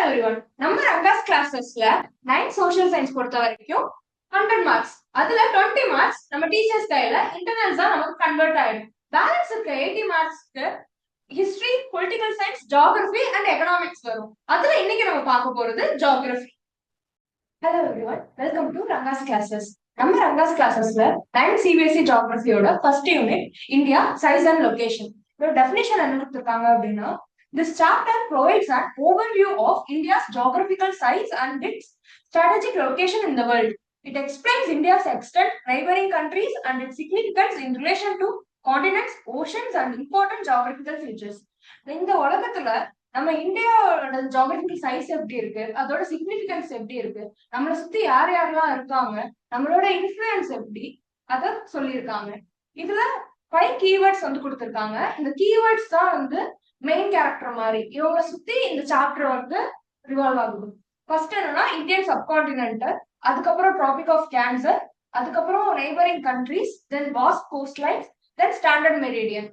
everyone. நம்ம ரங்காஸ் கிளாஸஸ்ல 9 social science பொறுத்த வரைக்கும் 100 மார்க்ஸ். அதுல 20 மார்க்ஸ் நம்ம டீச்சர்ஸ் கையில இன்டர்னல்ஸ் தான் நமக்கு கன்வெர்ட் ஆயிடும். பேலன்ஸ் இருக்க 80 மார்க்ஸ்க்கு history, political science, geography and economics வரும். அதுல இன்னைக்கு நம்ம பார்க்க போறது geography. Hello everyone, welcome to Ranga's classes. நம்ம ரங்காஸ் கிளாஸஸ்ல 9 சிபிஎஸ்இ ஜியோகிராஃபியோட first unit India size and location. இதோட டெஃபினேஷன் என்ன கொடுத்திருக்காங்க அப்படின்னா, this chapter provides an overview of India's geographical size and its strategic location in the world. It explains India's extent, neighboring countries, and its significance in relation to continents, oceans, and important geographical features. இந்த உலகத்துல நம்ம இந்தியாவோட geographical size எப்படி இருக்கு, அதோட significance எப்படி இருக்கு, நம்மளை சுத்தி யார் யாரெல்லாம் இருக்காங்க, நம்மளோட இன்ஃபுளுன்ஸ் எப்படி, அத சொல்லியிருக்காங்க. இதுல 5 கீவேர்ட்ஸ் வந்து கொடுத்திருக்காங்க. இந்த கீவேர்ட்ஸ் தான் வந்து மெயின் கேரக்டர் மாதிரி இவங்க சுத்தி இந்த சாப்டர் வந்து ரிவால்வ் ஆகுது. ஃபர்ஸ்ட் என்னன்னா இந்தியன் சப்கான்டினென்ட், அதுக்கப்புறம் ட்ராபிக் ஆஃப் கேன்சர், அதுக்கப்புறம் neighbouring countries, then vast coast lines, then standard meridian.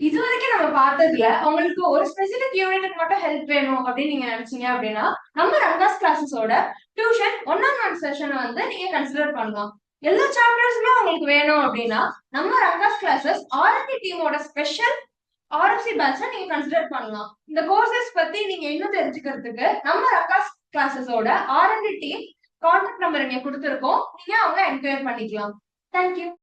இது வரைக்கும் நம்ம பார்த்ததுல உங்களுக்கு ஒரு ஸ்பெசிபிக் யூனிட்டுக்கு மட்டும் ஹெல்ப் வேணும் அப்படின்னு நீங்க நினைச்சீங்க அப்படின்னா நம்ம ரங்காஸ் கிளாஸஸோட டியூஷன் 1-on-1 செஷனை வந்து நீங்க கன்சிடர் பண்ணலாம். எல்லா சாப்டர்ஸுமே உங்களுக்கு வேணும் அப்படின்னா நம்ம ரங்காஸ் கிளாஸஸ் ஆர்என்டி டீமோட ஸ்பெஷல் ஆர்எஃப்சி பேட்சை நீங்க கன்சிடர் பண்ணலாம். இந்த கோர்சஸ் பத்தி நீங்க இன்னும் தெரிஞ்சுக்கிறதுக்கு நம்ம ரங்காஸ் கிளாஸஸோட ஆர்என்டி டீம் கான்டாக்ட் நம்பர் இங்க கொடுத்துருக்கோம். நீங்க அவங்க என்கொயர் பண்ணிக்கலாம். தேங்க்யூ.